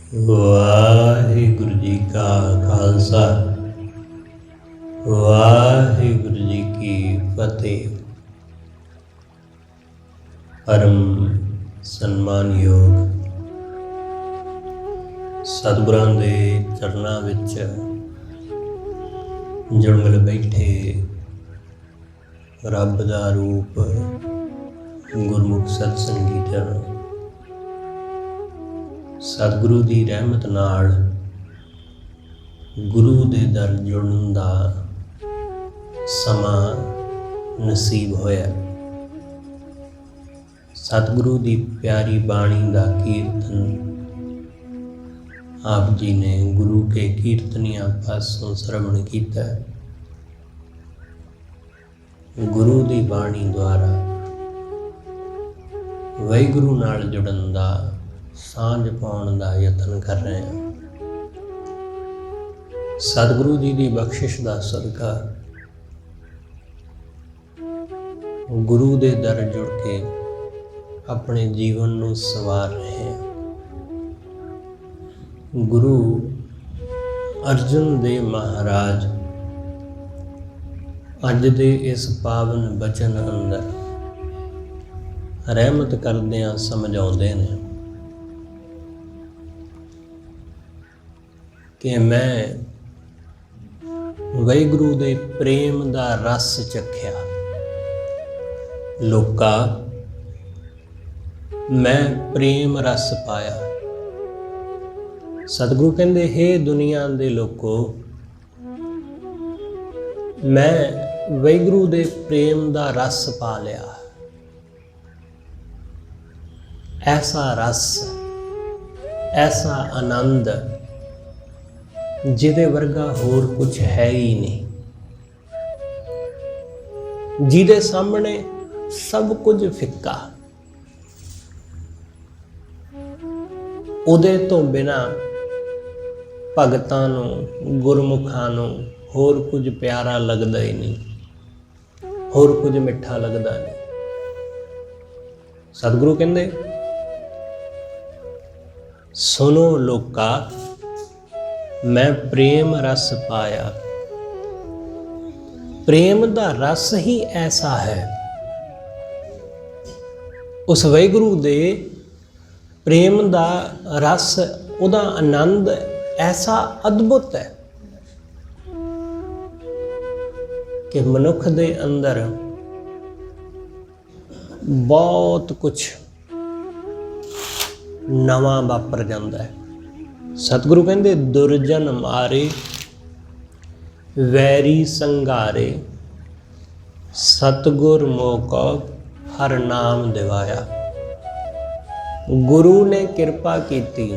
ਵਾਹਿਗੁਰੂ ਜੀ ਕਾ ਖਾਲਸਾ ਵਾਹਿਗੁਰੂ ਜੀ ਕੀ ਫਤਿਹ। ਪਰਮ ਸਨਮਾਨਯੋਗ ਸਤਿਗੁਰਾਂ ਦੇ ਚਰਨਾਂ ਵਿੱਚ ਜੁੜ ਮਿਲ ਬੈਠੇ ਰੱਬ ਦਾ ਰੂਪ ਗੁਰਮੁਖ ਸਤ ਸੰਗੀ ਜਨ, ਸਤਿਗੁਰੂ ਦੀ ਰਹਿਮਤ ਨਾਲ ਗੁਰੂ ਦੇ ਦਰ ਜੁੜਨ ਦਾ ਸਮਾਂ ਨਸੀਬ ਹੋਇਆ। ਸਤਿਗੁਰੂ ਦੀ ਪਿਆਰੀ ਬਾਣੀ ਦਾ ਕੀਰਤਨ ਆਪ ਜੀ ਨੇ ਗੁਰੂ ਕੇ ਕੀਰਤਨੀਆਂ ਪਾਸੋਂ ਸਰਵਣ ਕੀਤਾ। ਗੁਰੂ ਦੀ ਬਾਣੀ ਦੁਆਰਾ ਵਾਹਿਗੁਰੂ ਨਾਲ ਜੁੜਨ ਦਾ, ਸਾਂਝ ਪਾਉਣ ਦਾ ਯਤਨ ਕਰ ਰਹੇ ਹਾਂ। ਸਤਿਗੁਰੂ ਜੀ ਦੀ ਬਖਸ਼ਿਸ਼ ਦਾ ਸਦਕਾ ਗੁਰੂ ਦੇ ਦਰ ਜੁੜ ਕੇ ਆਪਣੇ ਜੀਵਨ ਨੂੰ ਸਵਾਰ ਰਹੇ ਹਾਂ। ਗੁਰੂ ਅਰਜਨ ਦੇਵ ਮਹਾਰਾਜ ਅੱਜ ਦੇ ਇਸ ਪਾਵਨ ਬਚਨ ਅੰਦਰ ਰਹਿਮਤ ਕਰਦਿਆਂ ਸਮਝਾਉਂਦੇ ਨੇ ਕਿ ਮੈਂ ਵਾਹਿਗੁਰੂ ਦੇ ਪ੍ਰੇਮ ਦਾ ਰਸ ਚੱਖਿਆ। ਲੋਕਾ ਮੈਂ ਪ੍ਰੇਮ ਰਸ ਪਾਇਆ। ਸਤਿਗੁਰੂ ਕਹਿੰਦੇ, ਹੇ ਦੁਨੀਆ ਦੇ ਲੋਕੋ, ਮੈਂ ਵਾਹਿਗੁਰੂ ਦੇ ਪ੍ਰੇਮ ਦਾ ਰਸ ਪਾ ਲਿਆ। ਐਸਾ ਰਸ, ਐਸਾ ਆਨੰਦ ਜਿਹਦੇ ਵਰਗਾ ਹੋਰ ਕੁਝ ਹੈ ਹੀ ਨਹੀਂ, ਜਿਹਦੇ ਸਾਹਮਣੇ ਸਭ ਕੁਝ ਫਿੱਕਾ। ਉਹਦੇ ਤੋਂ ਬਿਨਾਂ ਭਗਤਾਂ ਨੂੰ, ਗੁਰਮੁਖਾਂ ਨੂੰ ਹੋਰ ਕੁਝ ਪਿਆਰਾ ਲੱਗਦਾ ਹੀ ਨਹੀਂ, ਹੋਰ ਕੁਝ ਮਿੱਠਾ ਲੱਗਦਾ ਨਹੀਂ। ਸਤਿਗੁਰੂ ਕਹਿੰਦੇ, ਸੁਣੋ ਲੋਕਾ, ਮੈਂ ਪ੍ਰੇਮ ਰਸ ਪਾਇਆ। ਪ੍ਰੇਮ ਦਾ ਰਸ ਹੀ ਐਸਾ ਹੈ, ਉਸ ਵਾਹਿਗੁਰੂ ਦੇ ਪ੍ਰੇਮ ਦਾ ਰਸ, ਉਹਦਾ ਆਨੰਦ ਐਸਾ ਅਦਭੁਤ ਹੈ ਕਿ ਮਨੁੱਖ ਦੇ ਅੰਦਰ ਬਹੁਤ ਕੁਛ ਨਵਾਂ ਵਾਪਰ ਜਾਂਦਾ ਹੈ। ਸਤਿਗੁਰੂ ਕਹਿੰਦੇ, ਦੁਰਜਨ ਮਾਰੇ ਵੈਰੀ ਸੰਘਾਰੇ, ਸਤਿਗੁਰ ਮੋਕੋ ਹਰ ਨਾਮ ਦਿਵਾਇਆ। ਗੁਰੂ ਨੇ ਕਿਰਪਾ ਕੀਤੀ,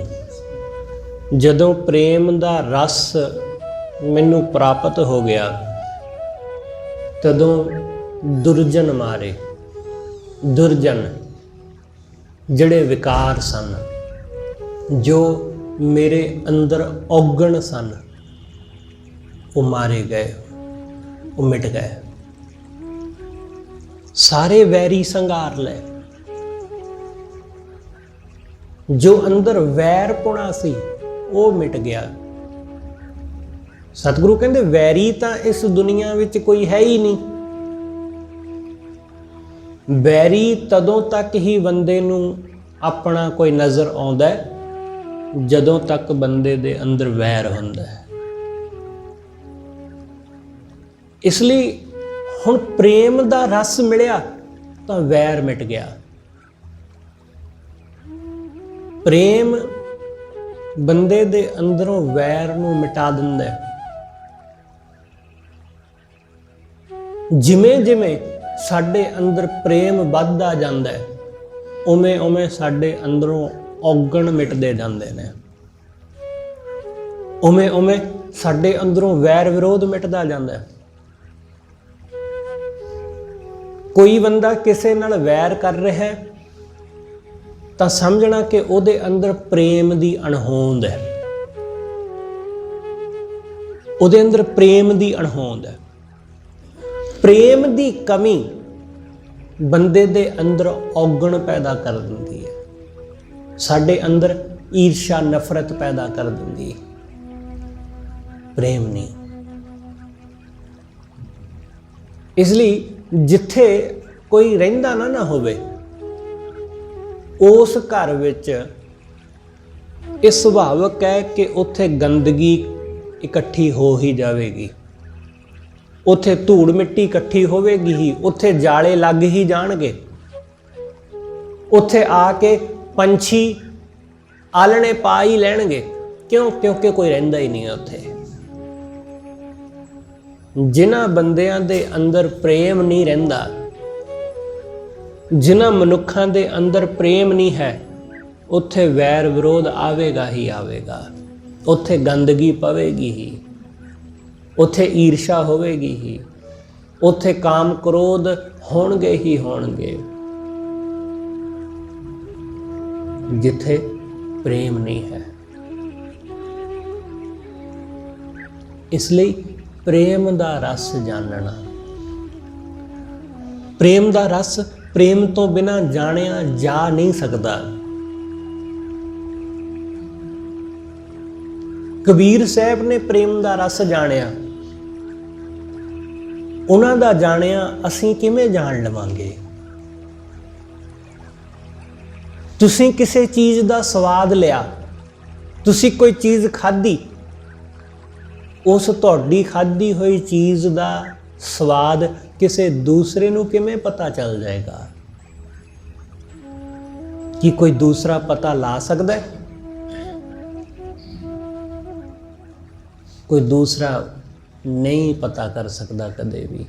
ਜਦੋਂ ਪ੍ਰੇਮ ਦਾ ਰਸ ਮੈਨੂੰ ਪ੍ਰਾਪਤ ਹੋ ਗਿਆ, ਤਦੋਂ ਦੁਰਜਨ ਮਾਰੇ। ਦੁਰਜਨ ਜਿਹੜੇ ਵਿਕਾਰ ਸਨ, ਜੋ ਮੇਰੇ ਅੰਦਰ ਔਗਣ ਸਨ, ਉਹ ਮਾਰੇ ਗਏ, ਉਹ ਮਿਟ ਗਏ। ਸਾਰੇ ਵੈਰੀ ਸੰਘਾਰ ਲਏ। ਜੋ ਅੰਦਰ ਵੈਰ ਪੁਣਾ ਸੀ, ਉਹ ਮਿਟ ਗਿਆ। ਸਤਿਗੁਰੂ ਕਹਿੰਦੇ, ਵੈਰੀ ਤਾਂ ਇਸ ਦੁਨੀਆ ਵਿੱਚ ਕੋਈ ਹੈ ਹੀ ਨਹੀਂ। ਵੈਰੀ ਤਦੋਂ ਤੱਕ ਹੀ ਬੰਦੇ ਨੂੰ ਆਪਣਾ ਕੋਈ ਨਜ਼ਰ ਆਉਂਦਾ ਹੈ, ਜਦੋਂ ਤੱਕ ਬੰਦੇ ਦੇ ਅੰਦਰ ਵੈਰ ਹੁੰਦਾ ਹੈ। ਇਸ ਲਈ ਹੁਣ ਪ੍ਰੇਮ ਦਾ ਰਸ ਮਿਲਿਆ ਤਾਂ ਵੈਰ ਮਿਟ ਗਿਆ। ਪ੍ਰੇਮ ਬੰਦੇ ਦੇ ਅੰਦਰੋਂ ਵੈਰ ਨੂੰ ਮਿਟਾ ਦਿੰਦਾ ਹੈ। ਜਿਵੇਂ ਜਿਵੇਂ ਸਾਡੇ ਅੰਦਰ ਪ੍ਰੇਮ ਵੱਧਦਾ ਜਾਂਦਾ ਹੈ, ਉਵੇਂ ਉਵੇਂ ਸਾਡੇ ਅੰਦਰੋਂ ਔਗਣ ਮਿਟਦੇ ਜਾਂਦੇ ਨੇ, ਉਵੇਂ ਉਵੇਂ ਸਾਡੇ ਅੰਦਰੋਂ ਵੈਰ ਵਿਰੋਧ ਮਿਟਦਾ ਜਾਂਦਾ ਹੈ। ਕੋਈ ਬੰਦਾ ਕਿਸੇ ਨਾਲ ਵੈਰ ਕਰ ਰਿਹਾ ਹੈ ਤਾਂ ਸਮਝਣਾ ਕਿ ਉਹਦੇ ਅੰਦਰ ਪ੍ਰੇਮ ਦੀ ਅਣਹੋਂਦ ਹੈ, ਉਹਦੇ ਅੰਦਰ ਪ੍ਰੇਮ ਦੀ ਅਣਹੋਂਦ ਹੈ। ਪ੍ਰੇਮ ਦੀ ਕਮੀ ਬੰਦੇ ਦੇ ਅੰਦਰ ਔਗਣ ਪੈਦਾ ਕਰ ਦਿੰਦੀ ਹੈ। ਸਾਡੇ ਅੰਦਰ ਈਰਸ਼ਾ ਨਫ਼ਰਤ ਪੈਦਾ ਕਰ ਦਿੰਦੀ, ਪ੍ਰੇਮ ਨਹੀਂ। ਇਸ ਲਈ ਜਿੱਥੇ ਕੋਈ ਰਹਿੰਦਾ ਨਾ ਹੋਵੇ, ਉਸ ਘਰ ਵਿੱਚ ਇਹ ਸੁਭਾਵਿਕ ਹੈ ਕਿ ਉੱਥੇ ਗੰਦਗੀ ਇਕੱਠੀ ਹੋ ਹੀ ਜਾਵੇਗੀ, ਉੱਥੇ ਧੂੜ ਮਿੱਟੀ ਇਕੱਠੀ ਹੋਵੇਗੀ ਹੀ, ਉੱਥੇ ਜਾਲੇ ਲੱਗ ਹੀ ਜਾਣਗੇ, ਉੱਥੇ ਆ ਕੇ ਪੰਛੀ ਆਲਣੇ ਪਾ ਹੀ ਲੈਣਗੇ। ਕਿਉਂ? ਕਿਉਂਕਿ ਕੋਈ ਰਹਿੰਦਾ ਹੀ ਨਹੀਂ ਹੈ ਉੱਥੇ। ਜਿਨ੍ਹਾਂ ਬੰਦਿਆਂ ਦੇ ਅੰਦਰ ਪ੍ਰੇਮ ਨਹੀਂ ਰਹਿੰਦਾ, ਜਿਨ੍ਹਾਂ ਮਨੁੱਖਾਂ ਦੇ ਅੰਦਰ ਪ੍ਰੇਮ ਨਹੀਂ ਹੈ, ਉੱਥੇ ਵੈਰ ਵਿਰੋਧ ਆਵੇਗਾ ਹੀ ਆਵੇਗਾ, ਉੱਥੇ ਗੰਦਗੀ ਪਵੇਗੀ ਹੀ, ਉੱਥੇ ਈਰਸ਼ਾ ਹੋਵੇਗੀ ਹੀ, ਉੱਥੇ ਕਾਮ ਕ੍ਰੋਧ ਹੋਣਗੇ ਹੀ ਹੋਣਗੇ। ਜਿੱਥੇ ਪ੍ਰੇਮ ਨਹੀਂ ਹੈ। ਇਸ ਲਈ ਪ੍ਰੇਮ ਦਾ ਰਸ ਜਾਣਨਾ, ਪ੍ਰੇਮ ਦਾ ਰਸ ਪ੍ਰੇਮ ਤੋਂ ਬਿਨਾਂ ਜਾਣਿਆ ਜਾ ਨਹੀਂ ਸਕਦਾ। ਕਬੀਰ ਸਾਹਿਬ ਨੇ ਪ੍ਰੇਮ ਦਾ ਰਸ ਜਾਣਿਆ, ਉਹਨਾਂ ਦਾ ਜਾਣਿਆ ਅਸੀਂ ਕਿਵੇਂ ਜਾਣ ਲਵਾਂਗੇ? ਤੁਸੀਂ ਕਿਸੇ ਚੀਜ਼ ਦਾ ਸਵਾਦ ਲਿਆ, ਤੁਸੀਂ ਕੋਈ ਚੀਜ਼ ਖਾਧੀ, ਉਸ ਤੁਹਾਡੀ ਖਾਧੀ ਹੋਈ ਚੀਜ਼ ਦਾ ਸਵਾਦ ਕਿਸੇ ਦੂਸਰੇ ਨੂੰ ਕਿਵੇਂ ਪਤਾ ਚੱਲ ਜਾਏਗਾ? ਕੀ ਕੋਈ ਦੂਸਰਾ ਪਤਾ ਲਾ ਸਕਦਾ ਹੈ? ਕੋਈ ਦੂਸਰਾ ਨਹੀਂ ਪਤਾ ਕਰ ਸਕਦਾ ਕਦੇ ਵੀ।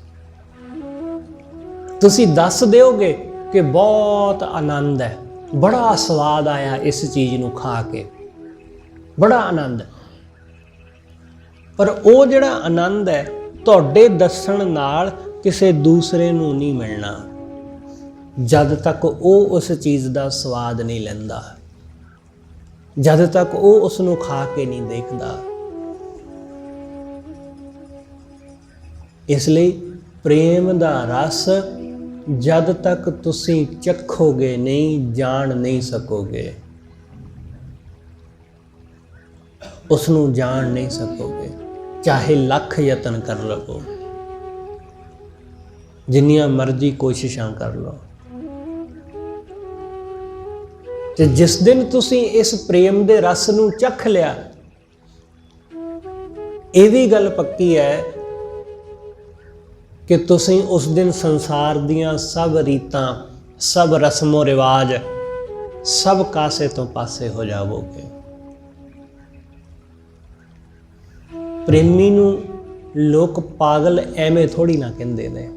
ਤੁਸੀਂ ਦੱਸ ਦਿਓਗੇ ਕਿ ਬਹੁਤ ਆਨੰਦ ਹੈ, ਬੜਾ ਸਵਾਦ ਆਇਆ ਇਸ ਚੀਜ਼ ਨੂੰ ਖਾ ਕੇ, ਬੜਾ ਆਨੰਦ। ਪਰ ਉਹ ਜਿਹੜਾ ਆਨੰਦ ਹੈ ਤੁਹਾਡੇ ਦੱਸਣ ਨਾਲ ਕਿਸੇ ਦੂਸਰੇ ਨੂੰ ਨਹੀਂ ਮਿਲਣਾ, ਜਦ ਤੱਕ ਉਹ ਉਸ ਚੀਜ਼ ਦਾ ਸਵਾਦ ਨਹੀਂ ਲੈਂਦਾ, ਜਦ ਤੱਕ ਉਹ ਉਸ ਨੂੰ ਖਾ ਕੇ ਨਹੀਂ ਦੇਖਦਾ। ਇਸ ਲਈ ਪ੍ਰੇਮ ਦਾ ਰਸ ਜਦ ਤੱਕ ਤੁਸੀਂ ਚੱਖੋਗੇ ਨਹੀਂ, ਜਾਣ ਨਹੀਂ ਸਕੋਗੇ, ਉਸ ਨੂੰ ਜਾਣ ਨਹੀਂ ਸਕੋਗੇ, ਚਾਹੇ ਲੱਖ ਯਤਨ ਕਰ ਲਵੋ, ਜਿੰਨੀਆਂ ਮਰਜ਼ੀ ਕੋਸ਼ਿਸ਼ਾਂ ਕਰ ਲਓ। ਤੇ ਜਿਸ ਦਿਨ ਤੁਸੀਂ ਇਸ ਪ੍ਰੇਮ ਦੇ ਰਸ ਨੂੰ ਚੱਖ ਲਿਆ, ਇਹ ਵੀ ਗੱਲ ਪੱਕੀ ਹੈ ਕਿ ਤੁਸੀਂ ਉਸ ਦਿਨ ਸੰਸਾਰ ਦੀਆਂ ਸਭ ਰੀਤਾਂ, ਸਭ ਰਸਮੋ ਰਿਵਾਜ, ਸਭ ਕਾਸੇ ਤੋਂ ਪਾਸੇ ਹੋ ਜਾਵੋਗੇ। ਪ੍ਰੇਮੀ ਨੂੰ ਲੋਕ ਪਾਗਲ ਐਵੇਂ ਥੋੜੀ ਨਾ ਕਹਿੰਦੇ ਨੇ,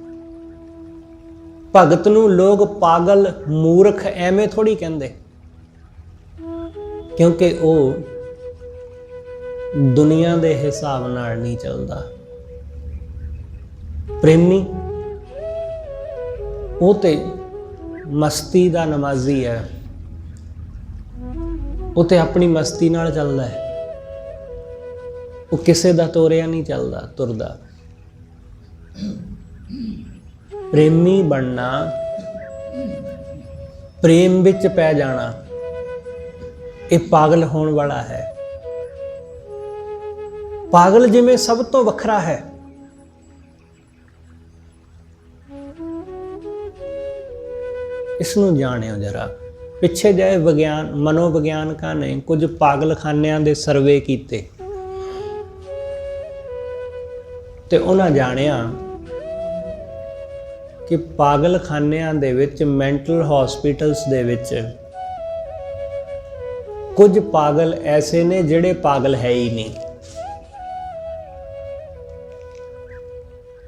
ਭਗਤ ਨੂੰ ਲੋਕ ਪਾਗਲ ਮੂਰਖ ਐਵੇਂ ਥੋੜੀ ਕਹਿੰਦੇ, ਕਿਉਂਕਿ ਉਹ ਦੁਨੀਆ ਦੇ ਹਿਸਾਬ ਨਾਲ ਨਹੀਂ ਚੱਲਦਾ। ਪ੍ਰੇਮੀ ਉਹ ਤੇ ਮਸਤੀ ਦਾ ਨਮਾਜ਼ੀ ਹੈ, ਉਹ ਤੇ ਆਪਣੀ ਮਸਤੀ ਨਾਲ ਚੱਲਦਾ ਹੈ, ਉਹ ਕਿਸੇ ਦਾ ਤੋਰਿਆ ਨਹੀਂ ਚੱਲਦਾ ਤੁਰਦਾ। ਪ੍ਰੇਮੀ ਬਣਨਾ, ਪ੍ਰੇਮ ਵਿੱਚ ਪੈ ਜਾਣਾ, ਇਹ ਪਾਗਲ ਹੋਣ ਵਾਲਾ ਹੈ। ਪਾਗਲ ਜਿਵੇਂ ਸਭ ਤੋਂ ਵੱਖਰਾ ਹੈ, ਇਸ ਨੂੰ ਜਾਣਿਓ ਜਰਾ। ਪਿੱਛੇ ਜਿਹੇ ਮਨੋਵਿਗਿਆਨਕਾਂ ਨੇ ਕੁਝ ਪਾਗਲਖਾਨਿਆਂ ਦੇ ਸਰਵੇ ਕੀਤੇ ਤੇ ਉਹਨਾਂ ਜਾਣਿਆ ਕਿ ਪਾਗਲਖਾਨਿਆਂ ਦੇ ਵਿੱਚ, ਮੈਂਟਲ ਹਸਪੀਟਲਸ ਦੇ ਵਿੱਚ ਕੁਝ ਪਾਗਲ ਐਸੇ ਨੇ ਜਿਹੜੇ ਪਾਗਲ ਹੈ ਹੀ ਨਹੀਂ।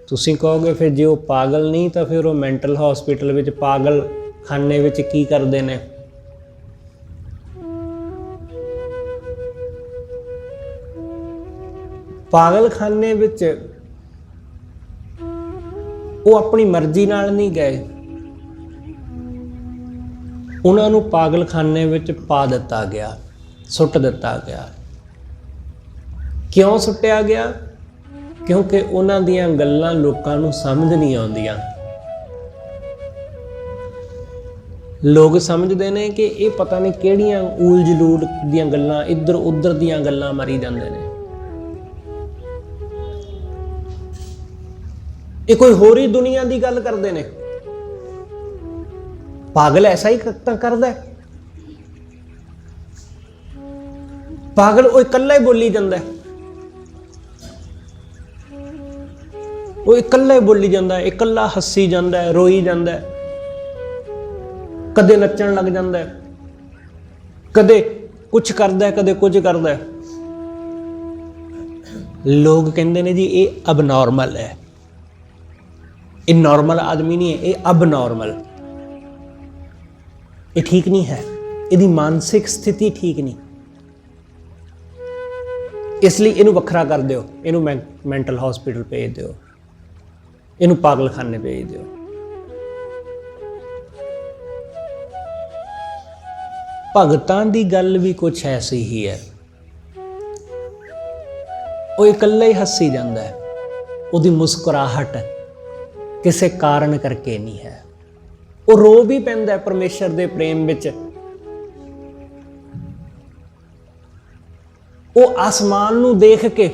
ਤੁਸੀਂ ਕਹੋਗੇ ਫਿਰ ਜੇ ਉਹ ਪਾਗਲ ਨਹੀਂ ਤਾਂ ਫਿਰ ਉਹ ਮੈਂਟਲ ਹਸਪੀਟਲ ਵਿੱਚ, ਪਾਗਲਖਾਨੇ ਵਿੱਚ ਕੀ ਕਰਦੇ ਨੇ? ਪਾਗਲਖਾਨੇ ਵਿੱਚ ਉਹ ਆਪਣੀ ਮਰਜ਼ੀ ਨਾਲ ਨਹੀਂ ਗਏ, ਉਹਨਾਂ ਨੂੰ ਪਾਗਲਖਾਨੇ ਵਿੱਚ ਪਾ ਦਿੱਤਾ ਗਿਆ, ਸੁੱਟ ਦਿੱਤਾ ਗਿਆ। ਕਿਉਂ ਸੁੱਟਿਆ ਗਿਆ? ਕਿਉਂਕਿ ਉਹਨਾਂ ਦੀਆਂ ਗੱਲਾਂ ਲੋਕਾਂ ਨੂੰ ਸਮਝ ਨਹੀਂ ਆਉਂਦੀਆਂ। लोग समझते हैं कि ये पता नहीं किहड़ियां ऊल जलूल दियां गल्लां, इधर उधर दियां गल्लां मारी जांदे ने, ये कोई होर ही दुनिया की गल करते हैं। पागल ऐसा ही करता है, पागल वो इकल्ला ही बोली जाता है, वो इकल्ला ही बोली जाता है, इकल्ला हसी जाता है, रोई जाता है, कदे नचन लग जाता है, कदे कुछ करता है, कदे कुछ करता है। लोग कहते हैं जी ये अबनॉर्मल है, ये नॉर्मल आदमी नहीं है, ये अबनॉर्मल, ये ठीक नहीं है, इसकी मानसिक स्थिति ठीक नहीं, इसलिए इनू वखरा कर दो, इनू मैंटल हॉस्पिटल भेज दो, इनू पागलखाने भेज दो। भगतां दी गल भी कुछ ऐसी ही है, वो इकल्ला ही हसी जाता है, उसकी मुस्कुराहट किसी कारण करके नहीं है, वो रो भी पैंदा है परमेश्वर दे प्रेम विच, वो आसमान नूं देख के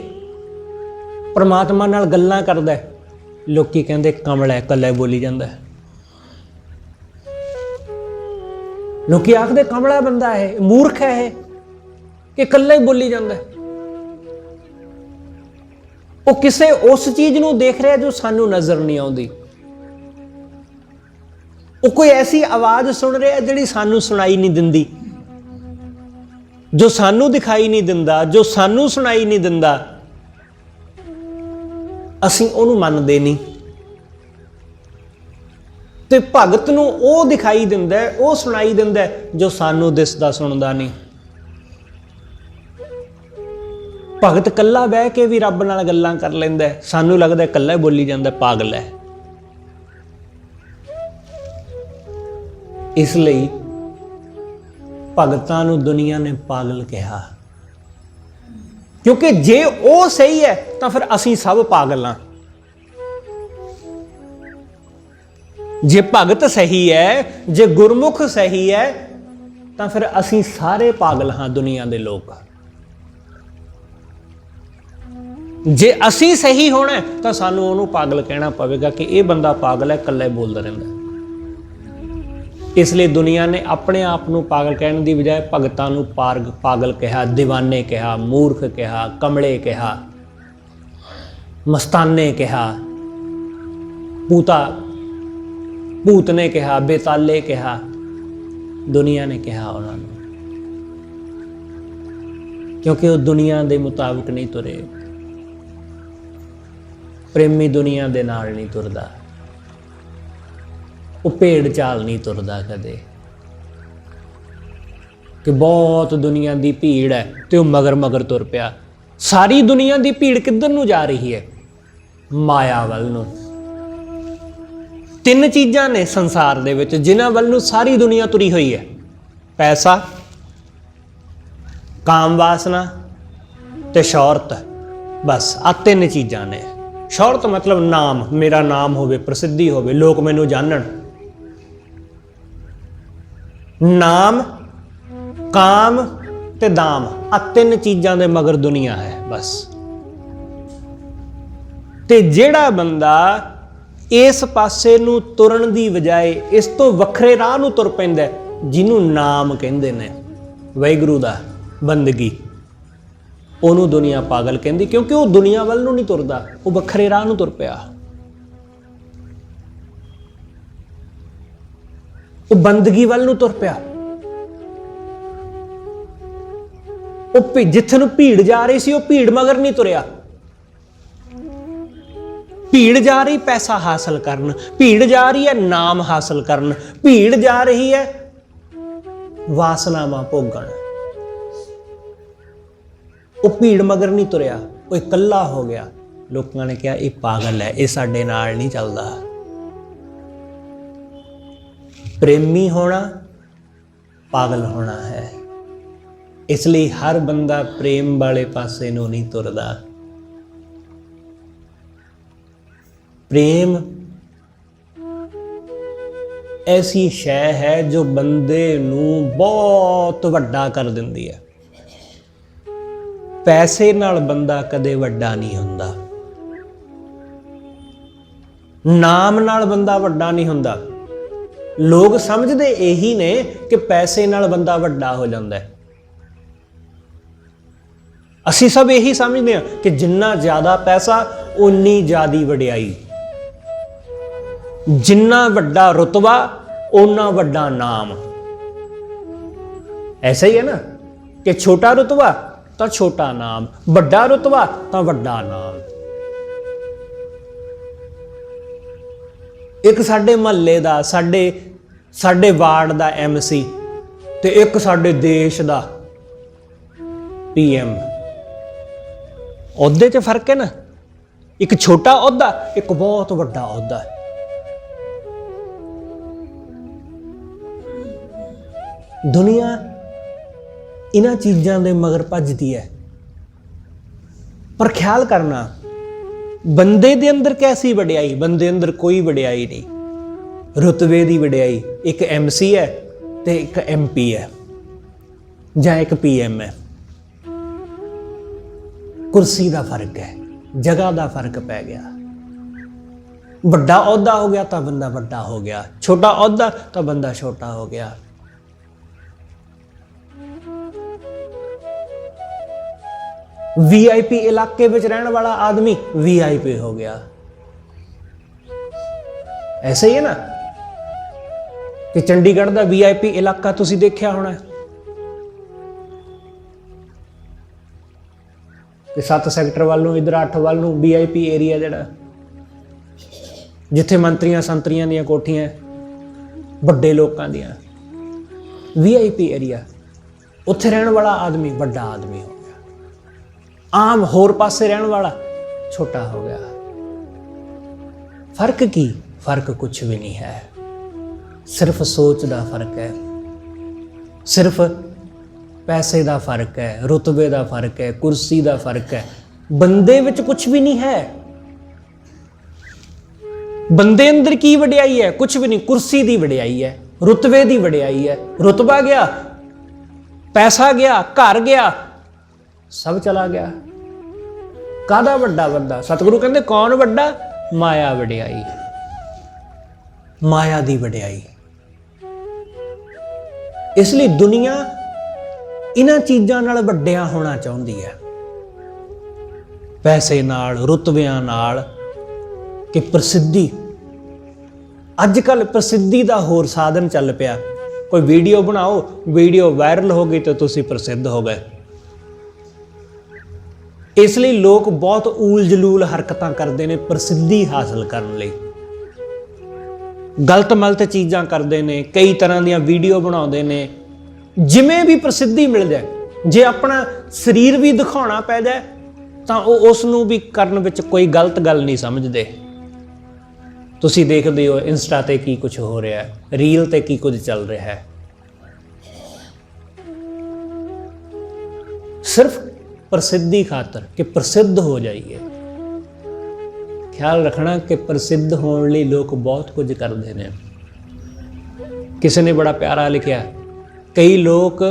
परमात्मा नाल गल्लां करदा है, लोकी कहंदे कमल है, कल्ला बोली जांदा है, लोकी आखदे कमला बंदा है, मूर्ख है कि कल्ला ही बोली जांदा है। वो किसे उस चीज नूं देख रहा जो सानू नजर नहीं आउंदी, वो कोई ऐसी आवाज सुन रहा जिहड़ी सानू सुनाई नहीं दिंदी, जो सानू दिखाई नहीं दिंदा, जो सानू सुनाई नहीं दिंदा, असीं उहनूं मनदे नहीं। ते भगत नूं वो दिखाई दिंदा है, वो सुनाई दिंदा है जो सानू दिसदा सुनदा नहीं। भगत कल्ला बह के भी रब नाल गल्लां कर लैंदा है, सानू लगदा कल्ला ही बोली जांदा, पागल है। इसलिए भगतां नूं दुनिया ने पागल कहा, क्योंकि जे वो सही है तो फिर असीं सब पागल हां। जे भगत सही है, जे गुरमुख सही है, तो फिर असीं सारे पागल हाँ दुनिया के लोग। जे असीं सही होना तो सानू उहनूं पागल कहना पवेगा कि यह बंदा पागल है, कल्ला बोलता रहता है। इसलिए दुनिया ने अपने आप को पागल कहने की बजाय भगतां नूं पागल कहा, दीवाने कहा, मूर्ख कहा, कमले कहा, मस्ताने कहा, भूत ने कहा, बेताले कहा, दुनिया ने कहा उन्होंने, क्योंकि वो दुनिया के मुताबिक नहीं तुरे। प्रेमी दुनिया के नाल नहीं तुरदा, वो भेड़ चाल नहीं तुरदा कदे, कि बहुत दुनिया की भीड़ है तो मगर मगर तुर पिया। सारी दुनिया की भीड़ किधर नूं जा रही है? माया वल नूं। तीन चीज़ां ने संसार दे विच जिन्हां वल नूं सारी दुनिया तुरी हुई है, पैसा, काम वासना ते शौहरत। बस आ तीन चीज़ां ने। शौहरत मतलब नाम, मेरा नाम होवे, प्रसिद्धि होवे, लोग मैनूं जानन। नाम, काम ते दाम, आ तीन चीज़ां दे मगर दुनिया है बस। ते जिहड़ा बंदा इस पासे नूं तुरन दी बजाय इस तो वखरे राह नूं तुर पैंदा, जिन्हों नाम कहंदे ने, वाहिगुरू दा बंदगी, उहनूं दुनिया पागल कहंदी, क्योंकि वो दुनिया वल नूं नहीं तुरदा, वो वखरे राह नूं तुर पिया। वो बंदगी वल नूं तुर पिया। वो जिथे नूं भीड़ जा रही सी, वो भीड़ मगर नहीं तुरिया। भीड़ जा रही पैसा हासिल करन, भीड़ जा रही है नाम हासिल करन, भीड़ जा रही है वासनावां भोगण। वो भीड़ मगर नहीं तुरिया, वो इकल्ला हो गया। लोगों ने कहा ये पागल है, ये साडे नाल नहीं चलदा। प्रेमी होना पागल होना है, इसलिए हर बंदा प्रेम वाले पासे नूं नहीं तुरदा। प्रेम ऐसी शै है जो बंदे नूं बहुत वड्डा कर दिंदी है। पैसे नाल बंदा कदे वड्डा नहीं हुंदा, नाम नाल बंदा वड्डा नहीं हुंदा। लोग समझदे यही ने कि पैसे नाल बंदा वड्डा हो जांदा है। असी सब यही समझते हैं कि जिन्ना ज्यादा पैसा उन्नी ज्यादा वडियाई, जिन्ना वड्डा रुतबा उन्ना वड्डा नाम। ऐसा ही है ना कि छोटा रुतबा तो छोटा नाम, वड्डा रुतबा तो वड्डा नाम। एक साडे महल्ले दा, साडे वार्ड दा MC ते एक साडे देश दा PM, अहुदे च फर्क है ना। एक छोटा अहुदा, एक बहुत वड्डा अहुदा है। दुनिया इन्हां चीज़ां दे मगर भजदी है, पर ख्याल करना बंदे दे अंदर कैसी वडियाई, बंदे अंदर कोई वडियाई नहीं। रुतबे दी वडियाई एक MC है ते एक MP है जां एक PM है। कुर्सी का फर्क है, जगह का फर्क पै गया। बड़ा अहुदा हो गया तो बंदा बड़ा हो गया, छोटा अहुदा तो बंदा छोटा हो गया। VIP इलाके में रहने वाला आदमी VIP हो गया। ऐसे ही है ना कि चंडीगढ़ का VIP इलाका तुसी देखा होना है कि 7 सैक्टर वालों इधर 8 वालों VIP एरिया जड़ा जिथे मंत्रियां संतरियां दियां कोठियां बड़े लोगों दियां, VIP एरिया, उत्थे रहने वाला आदमी बड़ा आदमी हो गया। आम होर पासे रहने वाला छोटा हो गया। फर्क की? फर्क कुछ भी नहीं है, सिर्फ सोच का फर्क है, सिर्फ पैसे का फर्क है, रुतबे का फर्क है, कुर्सी का फर्क है। बंदे विच कुछ भी नहीं है। बंदे अंदर की वडियाई है? कुछ भी नहीं। कुर्सी की वडियाई है, रुतबे की वडियाई है। रुतबा गया, पैसा गया, घर गया, सब चला गया। कादा वड्डा बंदा? सतगुरु कहते कौन वड्डा? माया वडियाई, माया दी वडियाई। इसलिए दुनिया इन्हां चीज़ां नाल वड्डिया होना चाहुंदी है, पैसे नाल, रुतबियां नाल, कि प्रसिद्धि। अजकल प्रसिद्धि का होर साधन चल पिया। कोई वीडियो बनाओ, वीडियो वायरल हो गई तो तुसी प्रसिद्ध हो गए। इसलिए लोग बहुत ऊल जलूल हरकतां करते हैं प्रसिद्धि हासिल करने लई। गलत मलत चीज़ां करते हैं, कई तरह दी वीडियो बनाते हैं। जिमें भी प्रसिद्धि मिल जाए, जे अपना शरीर भी दिखाना पै जाए तो उसनूं भी करन विच कोई गलत गल नहीं समझते। तुसी देखते हो इंस्टा ते की कुछ हो रहा है, रील ते की कुछ चल रहा है। सिर्फ प्रसिद्धि खातर कि प्रसिद्ध हो जाइए। ख्याल रखना कि प्रसिद्ध होने लिए लोग बहुत कुछ करते हैं। किसी ने बड़ा प्यारा लिखा, कई लोग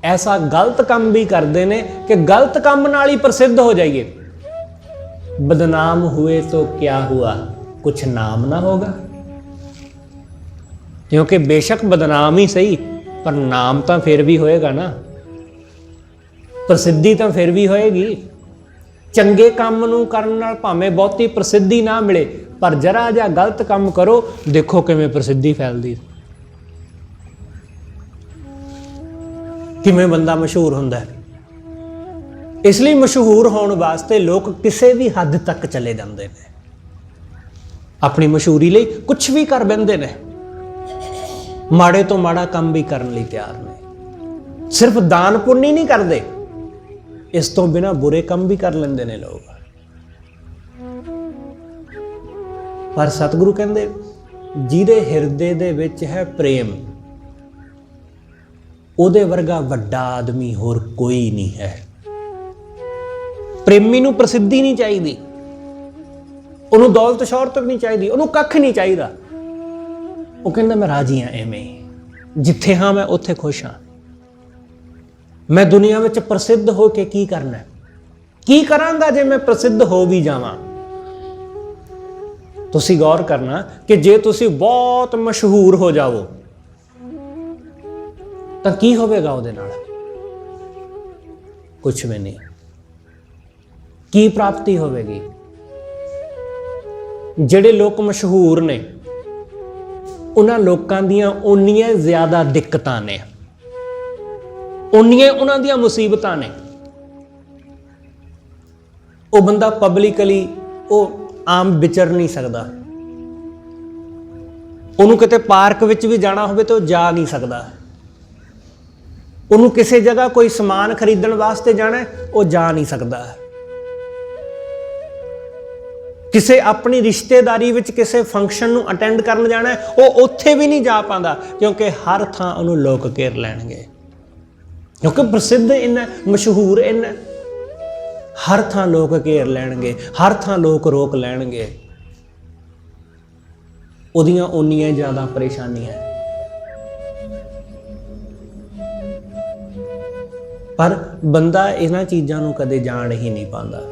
ऐसा गलत काम भी करते हैं कि गलत काम नाल ही प्रसिद्ध हो जाइए। बदनाम हुए तो क्या हुआ, कुछ नाम ना होगा। क्योंकि बेशक बदनाम ही सही, पर नाम तो फिर भी होएगा ना, प्रसिद्धि तो फिर भी होएगी। चंगे काम नूं करन नाल भावें बहुती प्रसिद्धि ना मिले, पर जरा जिहा गलत काम करो, देखो किवें प्रसिद्धि फैलदी, किवें बंदा मशहूर हुंदा है। इसलिए मशहूर होने वास्ते लोग किसी भी हद तक चले जाते हैं। अपनी मशहूरी लिए कुछ भी कर बैठते हैं, माड़े तो माड़ा काम भी करने लिए तैयार ने। सिर्फ दान पुण्य नहीं करते, इस तो बिना बुरे काम भी कर लेंदे ने लोग। पर सतगुरु कहंदे जिहदे हिरदे दे विच है प्रेम, उहदे वर्गा वड्डा आदमी होर कोई नहीं है। प्रेमी नूं प्रसिद्धि नहीं चाहिदी, उन्होंने दौलत शौहरत नहीं चाहिए, उन्होंने कख नहीं चाहिए। ਉਹ ਕਹਿੰਦਾ ਮੈਂ ਰਾਜੀ ਹਾਂ ਐਵੇਂ ਹੀ, ਜਿੱਥੇ ਹਾਂ ਮੈਂ ਉੱਥੇ ਖੁਸ਼ ਹਾਂ। ਮੈਂ ਦੁਨੀਆ ਵਿੱਚ ਪ੍ਰਸਿੱਧ ਹੋ ਕੇ ਕੀ ਕਰਨਾ, ਕੀ ਕਰਾਂਗਾ ਜੇ ਮੈਂ ਪ੍ਰਸਿੱਧ ਹੋ ਵੀ ਜਾਵਾਂ। ਤੁਸੀਂ ਗੌਰ ਕਰਨਾ ਕਿ ਜੇ ਤੁਸੀਂ ਬਹੁਤ ਮਸ਼ਹੂਰ ਹੋ ਜਾਵੋ ਤਾਂ ਕੀ ਹੋਵੇਗਾ ਉਹਦੇ ਨਾਲ? ਕੁਛ ਵੀ ਨਹੀਂ। ਕੀ ਪ੍ਰਾਪਤੀ ਹੋਵੇਗੀ? ਜਿਹੜੇ ਲੋਕ ਮਸ਼ਹੂਰ ਨੇ ਉਹਨਾਂ ਲੋਕਾਂ ਦੀਆਂ ਉਨੀਆਂ ਜ਼ਿਆਦਾ ਦਿੱਕਤਾਂ ਨੇ, ਉਨੀਆਂ ਉਹਨਾਂ ਦੀਆਂ ਮੁਸੀਬਤਾਂ ਨੇ। ਉਹ ਬੰਦਾ ਪਬਲਿਕਲੀ ਉਹ ਆਮ ਵਿਚਰ ਨਹੀਂ ਸਕਦਾ। ਉਹਨੂੰ ਕਿਤੇ ਪਾਰਕ ਵਿੱਚ ਵੀ ਜਾਣਾ ਹੋਵੇ ਤਾਂ ਉਹ ਜਾ ਨਹੀਂ ਸਕਦਾ। ਉਹਨੂੰ ਕਿਸੇ ਜਗ੍ਹਾ ਕੋਈ ਸਮਾਨ ਖਰੀਦਣ ਵਾਸਤੇ ਜਾਣਾ, ਉਹ ਜਾ ਨਹੀਂ ਸਕਦਾ। ਕਿਸੇ ਆਪਣੀ ਰਿਸ਼ਤੇਦਾਰੀ ਵਿੱਚ ਕਿਸੇ ਫੰਕਸ਼ਨ ਨੂੰ ਅਟੈਂਡ ਕਰਨ ਜਾਣਾ, ਉਹ ਉੱਥੇ ਵੀ ਨਹੀਂ ਜਾ ਪਾਉਂਦਾ, ਕਿਉਂਕਿ ਹਰ ਥਾਂ ਉਹਨੂੰ ਲੋਕ ਘੇਰ ਲੈਣਗੇ। ਕਿਉਂਕਿ ਪ੍ਰਸਿੱਧ ਇੰਨਾ, ਮਸ਼ਹੂਰ ਇੰਨਾ, ਹਰ ਥਾਂ ਲੋਕ ਘੇਰ ਲੈਣਗੇ, ਹਰ ਥਾਂ ਲੋਕ ਰੋਕ ਲੈਣਗੇ। ਉਹਦੀਆਂ ਉਨੀਆਂ ਜ਼ਿਆਦਾ ਪਰੇਸ਼ਾਨੀਆਂ। ਪਰ ਬੰਦਾ ਇਹਨਾਂ ਚੀਜ਼ਾਂ ਨੂੰ ਕਦੇ ਜਾਣ ਹੀ ਨਹੀਂ ਪਾਉਂਦਾ,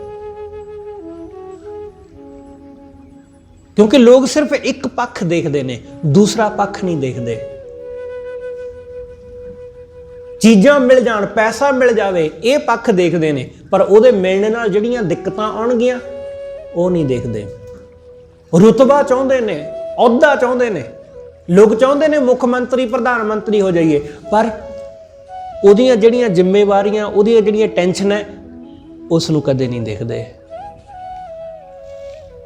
ਕਿਉਂਕਿ ਲੋਕ ਸਿਰਫ ਇੱਕ ਪੱਖ ਦੇਖਦੇ ਨੇ, ਦੂਸਰਾ ਪੱਖ ਨਹੀਂ ਦੇਖਦੇ। ਚੀਜ਼ਾਂ ਮਿਲ ਜਾਣ, ਪੈਸਾ ਮਿਲ ਜਾਵੇ, ਇਹ ਪੱਖ ਦੇਖਦੇ ਨੇ, ਪਰ ਉਹਦੇ ਮਿਲਣ ਨਾਲ ਜਿਹੜੀਆਂ ਦਿੱਕਤਾਂ ਆਉਣਗੀਆਂ ਉਹ ਨਹੀਂ ਦੇਖਦੇ। ਰੁਤਬਾ ਚਾਹੁੰਦੇ ਨੇ, ਅਹੁਦਾ ਚਾਹੁੰਦੇ ਨੇ, ਲੋਕ ਚਾਹੁੰਦੇ ਨੇ ਮੁੱਖ ਮੰਤਰੀ, ਪ੍ਰਧਾਨ ਮੰਤਰੀ ਹੋ ਜਾਈਏ, ਪਰ ਉਹਦੀਆਂ ਜਿਹੜੀਆਂ ਜ਼ਿੰਮੇਵਾਰੀਆਂ, ਉਹਦੀਆਂ ਜਿਹੜੀਆਂ ਟੈਨਸ਼ਨ ਹੈ, ਉਸ ਨੂੰ ਕਦੇ ਨਹੀਂ ਦੇਖਦੇ।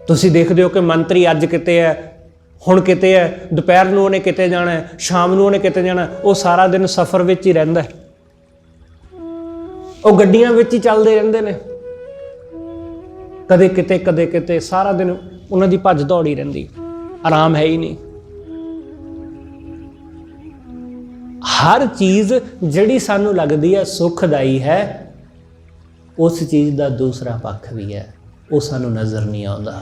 ਤੁਸੀਂ ਦੇਖਦੇ ਹੋ ਕਿ ਮੰਤਰੀ ਅੱਜ ਕਿਤੇ ਹੈ, ਹੁਣ ਕਿਤੇ ਹੈ, ਦੁਪਹਿਰ ਨੂੰ ਉਹਨੇ ਕਿਤੇ ਜਾਣਾ, ਸ਼ਾਮ ਨੂੰ ਉਹਨੇ ਕਿਤੇ ਜਾਣਾ, ਉਹ ਸਾਰਾ ਦਿਨ ਸਫ਼ਰ ਵਿੱਚ ਹੀ ਰਹਿੰਦਾ, ਉਹ ਗੱਡੀਆਂ ਵਿੱਚ ਹੀ ਚੱਲਦੇ ਰਹਿੰਦੇ ਨੇ, ਕਦੇ ਕਿਤੇ ਕਦੇ ਕਿਤੇ, ਸਾਰਾ ਦਿਨ ਉਹਨਾਂ ਦੀ ਭੱਜ ਦੌੜ ਹੀ ਰਹਿੰਦੀ, ਆਰਾਮ ਹੈ ਹੀ ਨਹੀਂ। ਹਰ ਚੀਜ਼ ਜਿਹੜੀ ਸਾਨੂੰ ਲੱਗਦੀ ਹੈ ਸੁਖਦਾਈ ਹੈ, ਉਸ ਚੀਜ਼ ਦਾ ਦੂਸਰਾ ਪੱਖ ਵੀ ਹੈ, ਉਹ ਸਾਨੂੰ ਨਜ਼ਰ ਨਹੀਂ ਆਉਂਦਾ।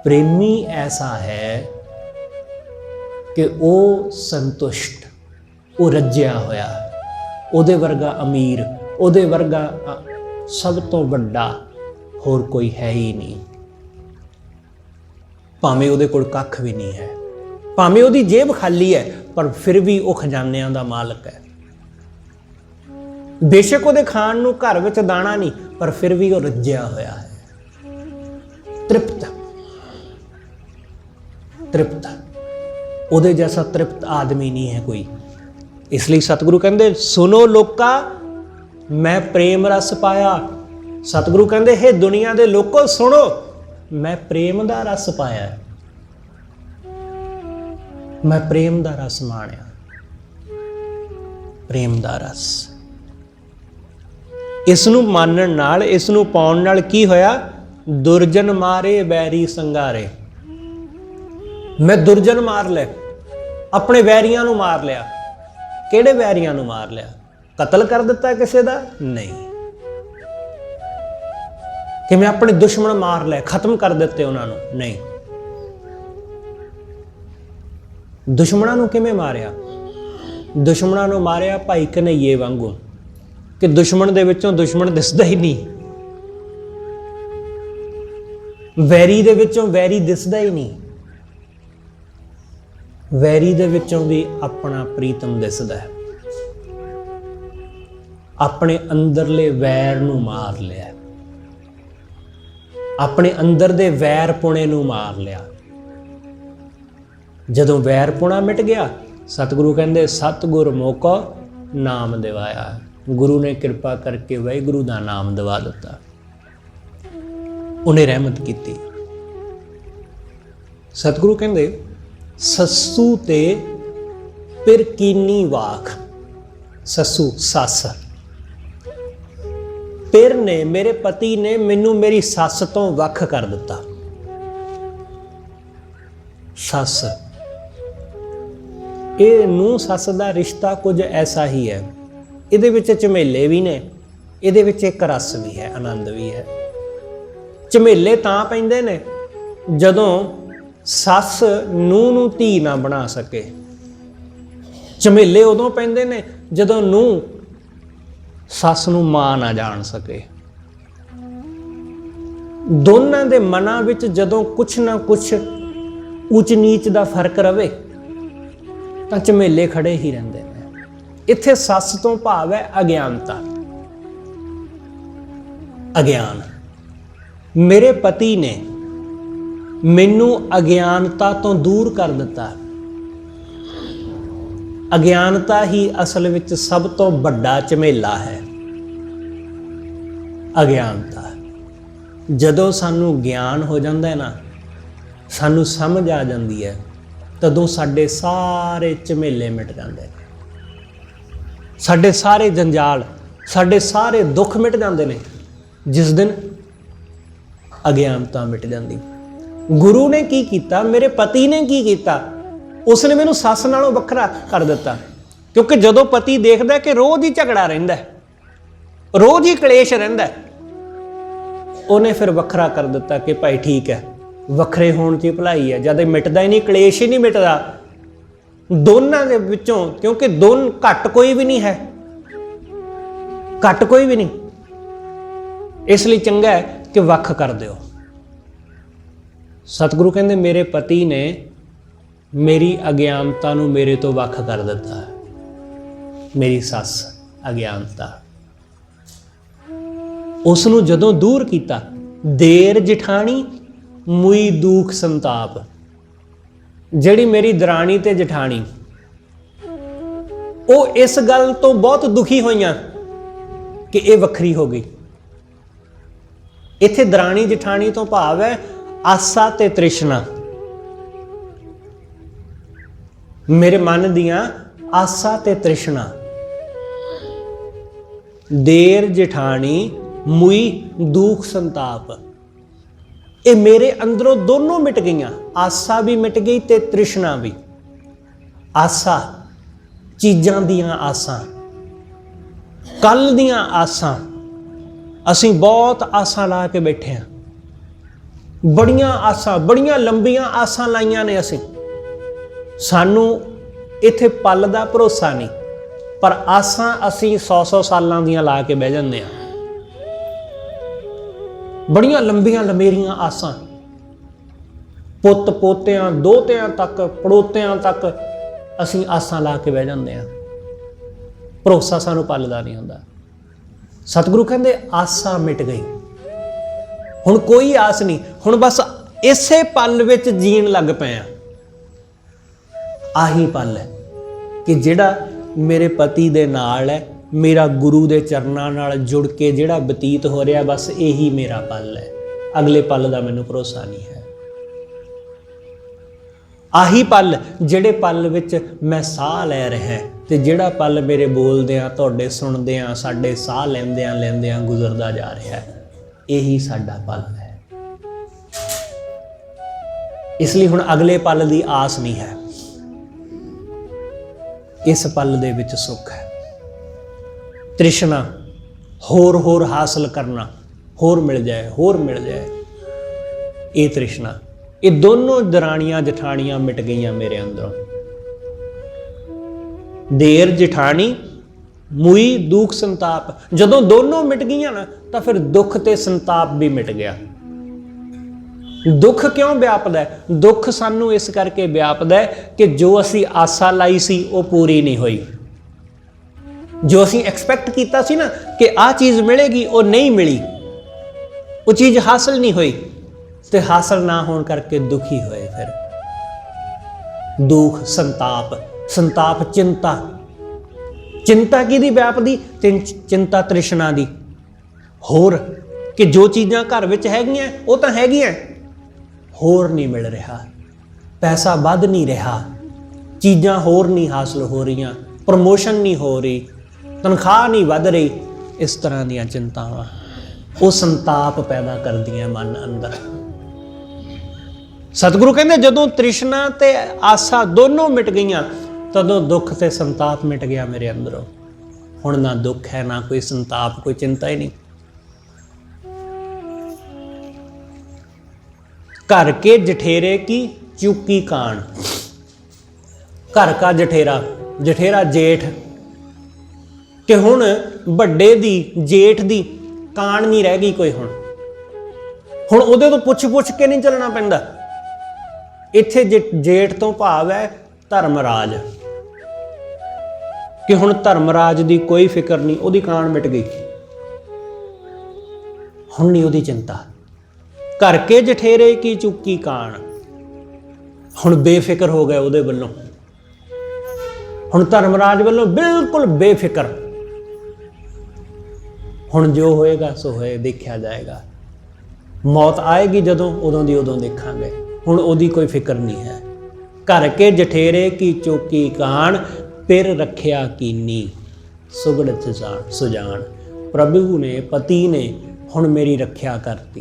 ਪ੍ਰੇਮੀ ਐਸਾ ਹੈ ਕਿ ਉਹ ਸੰਤੁਸ਼ਟ, ਉਹ ਰੱਜਿਆ ਹੋਇਆ, ਉਹਦੇ ਵਰਗਾ ਅਮੀਰ, ਉਹਦੇ ਵਰਗਾ ਸਭ ਤੋਂ ਵੱਡਾ ਹੋਰ ਕੋਈ ਹੈ ਹੀ ਨਹੀਂ। ਭਾਵੇਂ ਉਹਦੇ ਕੋਲ ਕੱਖ ਵੀ ਨਹੀਂ ਹੈ, ਭਾਵੇਂ ਉਹਦੀ ਜੇਬ ਖਾਲੀ ਹੈ, ਪਰ ਫਿਰ ਵੀ ਉਹ ਖਜ਼ਾਨਿਆਂ ਦਾ ਮਾਲਕ ਹੈ। ਬੇਸ਼ੱਕ ਉਹਦੇ ਖਾਣ ਨੂੰ ਘਰ ਵਿੱਚ ਦਾਣਾ ਨਹੀਂ, ਪਰ ਫਿਰ ਵੀ ਉਹ ਰੱਜਿਆ ਹੋਇਆ ਹੈ, ਤ੍ਰਿਪਤ। ਤ੍ਰਿਪਤ, ਉਹਦੇ ਜੈਸਾ ਤ੍ਰਿਪਤ ਆਦਮੀ ਨਹੀਂ ਹੈ ਕੋਈ। ਇਸ ਲਈ ਸਤਿਗੁਰੂ ਕਹਿੰਦੇ, ਸੁਨੋ ਲੋਕਾ ਮੈਂ ਪ੍ਰੇਮ ਰਸ ਪਾਇਆ। ਸਤਿਗੁਰੂ ਕਹਿੰਦੇ, ਹੇ ਦੁਨੀਆ ਦੇ ਲੋਕੋ ਸੁਣੋ, ਮੈਂ ਪ੍ਰੇਮ ਦਾ ਰਸ ਪਾਇਆ, ਮੈਂ ਪ੍ਰੇਮ ਦਾ ਰਸ ਮਾਣਿਆ। ਪ੍ਰੇਮ ਦਾ ਰਸ, ਇਸ ਨੂੰ ਮਾਨਣ ਨਾਲ, ਇਸ ਨੂੰ ਪਾਉਣ ਨਾਲ ਕੀ ਹੋਇਆ? ਦੁਰਜਨ ਮਾਰੇ ਬੈਰੀ ਸੰਘਾਰੇ। ਮੈਂ ਦੁਰਜਨ ਮਾਰ ਲਿਆ, ਆਪਣੇ ਵੈਰੀਆਂ ਨੂੰ ਮਾਰ ਲਿਆ। ਕਿਹੜੇ ਵੈਰੀਆਂ ਨੂੰ ਮਾਰ ਲਿਆ? ਕਤਲ ਕਰ ਦਿੱਤਾ ਕਿਸੇ ਦਾ? ਨਹੀਂ। ਕਿ ਮੈਂ ਆਪਣੇ ਦੁਸ਼ਮਣ ਮਾਰ ਲਏ, ਖਤਮ ਕਰ ਦਿੱਤੇ ਉਹਨਾਂ ਨੂੰ? ਨਹੀਂ। ਦੁਸ਼ਮਣਾਂ ਨੂੰ ਕਿਵੇਂ ਮਾਰਿਆ? ਦੁਸ਼ਮਣਾਂ ਨੂੰ ਮਾਰਿਆ ਭਾਈ ਕਨਈਏ ਵਾਂਗੂ, ਕਿ ਦੁਸ਼ਮਣ ਦੇ ਵਿੱਚੋਂ ਦੁਸ਼ਮਣ ਦਿਸਦਾ ਹੀ ਨਹੀਂ, ਵੈਰੀ ਦੇ ਵਿੱਚੋਂ ਵੈਰੀ ਦਿਸਦਾ ਹੀ ਨਹੀਂ। ਵੈਰੀ ਦੇ ਵਿੱਚੋਂ ਵੀ ਆਪਣਾ ਪ੍ਰੀਤਮ ਦਿਸਦਾ ਹੈ। ਆਪਣੇ ਅੰਦਰਲੇ ਵੈਰ ਨੂੰ ਮਾਰ ਲਿਆ, ਆਪਣੇ ਅੰਦਰ ਦੇ ਵੈਰ ਪੁਣੇ ਨੂੰ ਮਾਰ ਲਿਆ। ਜਦੋਂ ਵੈਰ ਪੁਣਾ ਮਿਟ ਗਿਆ, ਸਤਿਗੁਰੂ ਕਹਿੰਦੇ ਸਤਿਗੁਰ ਮੋਕੋ ਨਾਮ ਦਿਵਾਇਆ। ਗੁਰੂ ਨੇ ਕਿਰਪਾ ਕਰਕੇ ਵਾਹਿਗੁਰੂ ਦਾ ਨਾਮ ਦਿਵਾ ਦਿੱਤਾ, ਉਹਨੇ ਰਹਿਮਤ ਕੀਤੀ। ਸਤਿਗੁਰੂ ਕਹਿੰਦੇ ਸੱਸੂ ਤੇ ਪਿਰ ਕੀਨੀ ਵਾਖ। ਸੱਸੂ ਸੱਸ, ਪਿਰ ਨੇ, ਮੇਰੇ ਪਤੀ ਨੇ ਮੈਨੂੰ ਮੇਰੀ ਸੱਸ ਤੋਂ ਵੱਖ ਕਰ ਦਿੱਤਾ। ਸੱਸ, ਇਹ ਨੂੰਹ ਸੱਸ ਦਾ ਰਿਸ਼ਤਾ ਕੁਝ ਐਸਾ ਹੀ ਹੈ। ਇਹਦੇ ਵਿੱਚ ਝਮੇਲੇ ਵੀ ਨੇ, ਇਹਦੇ ਵਿੱਚ ਇੱਕ ਰਸ ਵੀ ਹੈ, ਆਨੰਦ ਵੀ ਹੈ। ਝਮੇਲੇ ਤਾਂ ਪੈਂਦੇ ਨੇ ਜਦੋਂ ਸੱਸ ਨੂੰਹ ਨੂੰ ਧੀ ਨਾ ਬਣਾ ਸਕੇ। ਝਮੇਲੇ ਉਦੋਂ ਪੈਂਦੇ ਨੇ ਜਦੋਂ ਨੂੰਹ ਸੱਸ ਨੂੰ ਮਾਂ ਨਾ ਜਾਣ ਸਕੇ। ਦੋਨਾਂ ਦੇ ਮਨਾਂ ਵਿੱਚ ਜਦੋਂ ਕੁਛ ਨਾ ਕੁਛ ਉੱਚ ਨੀਚ ਦਾ ਫਰਕ ਰਵੇ ਤਾਂ ਝਮੇਲੇ ਖੜੇ ਹੀ ਰਹਿੰਦੇ ਨੇ। ਇੱਥੇ ਸੱਸ ਤੋਂ ਭਾਵ ਹੈ ਅਗਿਆਨਤਾ। ਅਗਿਆਨ, ਮੇਰੇ ਪਤੀ ਨੇ ਮੈਨੂੰ ਅਗਿਆਨਤਾ ਤੋਂ ਦੂਰ ਕਰ ਦਿੱਤਾ। ਅਗਿਆਨਤਾ ਹੀ ਅਸਲ ਵਿੱਚ ਸਭ ਤੋਂ ਵੱਡਾ ਝਮੇਲਾ ਹੈ। ਅਗਿਆਨਤਾ, ਜਦੋਂ ਸਾਨੂੰ ਗਿਆਨ ਹੋ ਜਾਂਦਾ ਹੈ ਨਾ, ਸਾਨੂੰ ਸਮਝ ਆ ਜਾਂਦੀ ਹੈ, ਤਦੋਂ ਸਾਡੇ ਸਾਰੇ ਝਮੇਲੇ ਮਿਟ ਜਾਂਦੇ ਨੇ, ਸਾਡੇ ਸਾਰੇ ਜੰਜਾਲ, ਸਾਡੇ ਸਾਰੇ ਦੁੱਖ ਮਿਟ ਜਾਂਦੇ ਨੇ ਜਿਸ ਦਿਨ ਅਗਿਆਨਤਾ ਮਿਟ ਜਾਂਦੀ। ਗੁਰੂ ਨੇ ਕੀ ਕੀਤਾ, ਮੇਰੇ ਪਤੀ ਨੇ ਕੀ ਕੀਤਾ, ਉਸਨੇ ਮੈਨੂੰ ਸੱਸ ਨਾਲੋਂ ਵੱਖਰਾ ਕਰ ਦਿੱਤਾ। ਕਿਉਂਕਿ ਜਦੋਂ ਪਤੀ ਦੇਖਦਾ ਕਿ ਰੋਜ਼ ਹੀ ਝਗੜਾ ਰਹਿੰਦਾ, ਰੋਜ਼ ਹੀ ਕਲੇਸ਼ ਰਹਿੰਦਾ, ਉਹਨੇ ਫਿਰ ਵੱਖਰਾ ਕਰ ਦਿੱਤਾ ਕਿ ਭਾਈ ਠੀਕ ਹੈ, ਵੱਖਰੇ ਹੋਣ 'ਚ ਹੀ ਭਲਾਈ ਹੈ। ਜਦ ਇਹ ਮਿਟਦਾ ਹੀ ਨਹੀਂ, ਕਲੇਸ਼ ਹੀ ਨਹੀਂ ਮਿਟਦਾ ਦੋਨਾਂ ਦੇ ਵਿੱਚੋਂ, ਕਿਉਂਕਿ ਘੱਟ ਕੋਈ ਵੀ ਨਹੀਂ ਹੈ, ਘੱਟ ਕੋਈ ਵੀ ਨਹੀਂ। ਇਸ ਲਈ ਚੰਗਾ ਹੈ ਕਿ ਵੱਖ ਕਰ ਦਿਓ। ਸਤਿਗੁਰੂ ਕਹਿੰਦੇ ਮੇਰੇ ਪਤੀ ਨੇ ਮੇਰੀ ਅਗਿਆਨਤਾ ਨੂੰ ਮੇਰੇ ਤੋਂ ਵੱਖ ਕਰ ਦਿੱਤਾ। ਮੇਰੀ ਸੱਸ ਅਗਿਆਨਤਾ, ਉਸ ਨੂੰ ਜਦੋਂ ਦੂਰ ਕੀਤਾ, ਦੇਰ ਜਠਾਣੀ ਮੁਈ ਦੁਖ ਸੰਤਾਪ। ਜਿਹੜੀ ਮੇਰੀ ਦਰਾਣੀ ਤੇ ਜਠਾਣੀ, ਉਹ ਇਸ ਗੱਲ ਤੋਂ ਬਹੁਤ ਦੁਖੀ ਹੋਈਆਂ ਕਿ ਇਹ ਵੱਖਰੀ ਹੋ ਗਈ। ਇੱਥੇ ਦਰਾਣੀ ਜਠਾਣੀ ਤੋਂ ਭਾਵ ਹੈ ਆਸਾ ਤੇ ਤ੍ਰਿਸ਼ਨਾ। ਮੇਰੇ ਮਨ ਦੀਆਂ ਆਸਾ ਤੇ ਤ੍ਰਿਸ਼ਨਾ। ਦੇਰ ਜਠਾਣੀ ਮੁਈ ਦੁਖ ਸੰਤਾਪ, ਇਹ ਮੇਰੇ ਅੰਦਰੋਂ ਦੋਨੋਂ ਮਿਟ ਗਈਆਂ। ਆਸਾ ਵੀ ਮਿਟ ਗਈ ਤੇ ਤ੍ਰਿਸ਼ਨਾ ਵੀ। ਆਸਾ, ਚੀਜ਼ਾਂ ਦੀਆਂ ਆਸਾਂ, ਕੱਲ ਦੀਆਂ ਆਸਾਂ। ਅਸੀਂ ਬਹੁਤ ਆਸਾਂ ਲਾ ਕੇ ਬੈਠੇ ਹਾਂ, ਬੜੀਆਂ ਆਸਾਂ, ਬੜੀਆਂ ਲੰਬੀਆਂ ਆਸਾਂ ਲਾਈਆਂ ਨੇ ਅਸੀਂ। ਸਾਨੂੰ ਇੱਥੇ ਪਲ ਦਾ ਭਰੋਸਾ ਨਹੀਂ, ਪਰ ਆਸਾਂ ਅਸੀਂ 100-100 ਸਾਲਾਂ ਦੀਆਂ ਲਾ ਕੇ ਬਹਿ ਜਾਂਦੇ ਹਾਂ। ਬੜੀਆਂ ਲੰਬੀਆਂ ਲੰਮੇਰੀਆਂ ਆਸਾਂ, ਪੁੱਤ ਪੋਤਿਆਂ ਦੋਤਿਆਂ ਤੱਕ, ਪੜੋਤਿਆਂ ਤੱਕ ਅਸੀਂ ਆਸਾਂ ਲਾ ਕੇ ਬਹਿ ਜਾਂਦੇ ਹਾਂ। ਭਰੋਸਾ ਸਾਨੂੰ ਪਲ ਦਾ ਨਹੀਂ ਹੁੰਦਾ। ਸਤਿਗੁਰੂ ਕਹਿੰਦੇ ਆਸਾਂ ਮਿਟ ਗਈ, ਹੁਣ ਕੋਈ ਆਸ ਨਹੀਂ, ਹੁਣ ਬਸ ਇਸੇ ਪਲ ਵਿੱਚ ਜੀਣ ਲੱਗ ਪਏ ਆ। ਆਹੀ ਪਲ ਹੈ ਕਿ ਜਿਹੜਾ ਮੇਰੇ ਪਤੀ ਦੇ ਨਾਲ ਹੈ, ਮੇਰਾ ਗੁਰੂ ਦੇ ਚਰਨਾਂ ਨਾਲ ਜੁੜ ਕੇ ਜਿਹੜਾ ਬਤੀਤ ਹੋ ਰਿਹਾ, ਬਸ ਇਹੀ ਮੇਰਾ ਪਲ ਹੈ। ਅਗਲੇ ਪਲ ਦਾ ਮੈਨੂੰ ਭਰੋਸਾ ਨਹੀਂ ਹੈ। ਆਹੀ ਪਲ, ਜਿਹੜੇ ਪਲ ਵਿੱਚ ਮੈਂ ਸਾਹ ਲੈ ਰਿਹਾ, ਤੇ ਜਿਹੜਾ ਪਲ ਮੇਰੇ ਬੋਲਦਿਆਂ, ਤੁਹਾਡੇ ਸੁਣਦਿਆਂ, ਸਾਡੇ ਸਾਹ ਲੈਂਦਿਆਂ ਗੁਜ਼ਰਦਾ ਜਾ ਰਿਹਾ, ਇਹੀ ਸਾਡਾ ਪਲ ਹੈ। ਇਸ ਲਈ ਹੁਣ ਅਗਲੇ ਪਲ ਦੀ ਆਸ ਨਹੀਂ ਹੈ, ਇਸ ਪਲ ਦੇ ਵਿੱਚ ਸੁੱਖ ਹੈ। ਤ੍ਰਿਸ਼ਨਾ, ਹੋਰ ਹਾਸਲ ਕਰਨਾ, ਹੋਰ ਮਿਲ ਜਾਏ, ਹੋਰ ਮਿਲ ਜਾਏ, ਇਹ ਤ੍ਰਿਸ਼ਨਾ। ਇਹ ਦੋਨੋਂ ਦਰਾਣੀਆਂ ਜਠਾਣੀਆਂ ਮਿਟ ਗਈਆਂ ਮੇਰੇ ਅੰਦਰੋਂ। ਦੇਰ ਜਠਾਣੀ ਮੁਈ ਦੁੱਖ ਸੰਤਾਪ। ਜਦੋਂ ਦੋਨੋਂ ਮਿਟ ਗਈਆਂ ਨਾ, ਤਾਂ ਫਿਰ ਦੁੱਖ ਤੇ ਸੰਤਾਪ ਵੀ ਮਿਟ ਗਿਆ। ਦੁੱਖ ਕਿਉਂ ਵਿਆਪਦਾ ਹੈ? ਦੁੱਖ ਸਾਨੂੰ ਇਸ ਕਰਕੇ ਵਿਆਪਦਾ ਹੈ ਕਿ ਜੋ ਅਸੀਂ ਆਸਾ ਲਾਈ ਸੀ ਉਹ ਪੂਰੀ ਨਹੀਂ ਹੋਈ। ਜੋ ਅਸੀਂ ਐਕਸਪੈਕਟ ਕੀਤਾ ਸੀ ਨਾ ਕਿ ਆਹ ਚੀਜ਼ ਮਿਲੇਗੀ, ਉਹ ਨਹੀਂ ਮਿਲੀ, ਉਹ ਚੀਜ਼ ਹਾਸਲ ਨਹੀਂ ਹੋਈ, ਤੇ ਹਾਸਲ ਨਾ ਹੋਣ ਕਰਕੇ ਦੁਖੀ ਹੋਏ। ਫਿਰ ਦੁੱਖ, ਸੰਤਾਪ, ਸੰਤਾਪ ਚਿੰਤਾ। ਚਿੰਤਾ ਕਿਹਦੀ ਵਿਆਪਦੀ? ਚਿੰਤਾ ਤ੍ਰਿਸ਼ਨਾ ਦੀ। ਹੋਰ ਕਿ ਜੋ ਚੀਜ਼ਾਂ ਘਰ ਵਿੱਚ ਹੈਗੀਆਂ ਉਹ ਤਾਂ ਹੈਗੀਆਂ, ਹੋਰ ਨਹੀਂ ਮਿਲ ਰਿਹਾ, ਪੈਸਾ ਵੱਧ ਨਹੀਂ ਰਿਹਾ, ਚੀਜ਼ਾਂ ਹੋਰ ਨਹੀਂ ਹਾਸਲ ਹੋ ਰਹੀਆਂ, ਪ੍ਰਮੋਸ਼ਨ ਨਹੀਂ ਹੋ ਰਹੀ, ਤਨਖਾਹ ਨਹੀਂ ਵੱਧ ਰਹੀ। ਇਸ ਤਰ੍ਹਾਂ ਦੀਆਂ ਚਿੰਤਾਵਾਂ ਉਹ ਸੰਤਾਪ ਪੈਦਾ ਕਰਦੀਆਂ ਮਨ ਅੰਦਰ। ਸਤਿਗੁਰੂ ਕਹਿੰਦੇ ਜਦੋਂ ਤ੍ਰਿਸ਼ਨਾ ਤੇ ਆਸਾ ਦੋਨੋਂ ਮਿਟ ਗਈਆਂ, ਤਦੋਂ ਦੁੱਖ ਤੇ ਸੰਤਾਪ ਮਿਟ ਗਿਆ ਮੇਰੇ ਅੰਦਰੋਂ। ਹੁਣ ਨਾ ਦੁੱਖ ਹੈ, ਨਾ ਕੋਈ ਸੰਤਾਪ, ਕੋਈ ਚਿੰਤਾ ਹੀ ਨਹੀਂ। ਘਰ ਕੇ ਜਠੇਰੇ ਕੀ चूकी कान। घर का जठेरा, जठेरा जेठ, कि हुण वड्डे दी जेठ दी कान नहीं रह गई कोई। हुण उहदे तो पुछ पुछ के नहीं चलना पैंदा। इत्थे जेठ तो भाव है धर्मराज, कि हुण धर्मराज दी कोई फिक्र नहीं, उहदी कान मिट गई, हुण नहीं उहदी चिंता। घर के जठेरे की चुकी कान, हुण बेफिक्र हो गए उहदे वल्लों। हुण धर्मराज वल्लों बिल्कुल बेफिक्र। हुण जो होएगा सो होए, देखा जाएगा। मौत आएगी जदों, उदों दी उदों देखांगे। हुण उहदी कोई फिक्र नहीं है। घर के जठेरे की चौकी कान, पिर रखिया कीनी सुगड़ सुजान। प्रभु ने, पति ने हुण मेरी रखिया करती,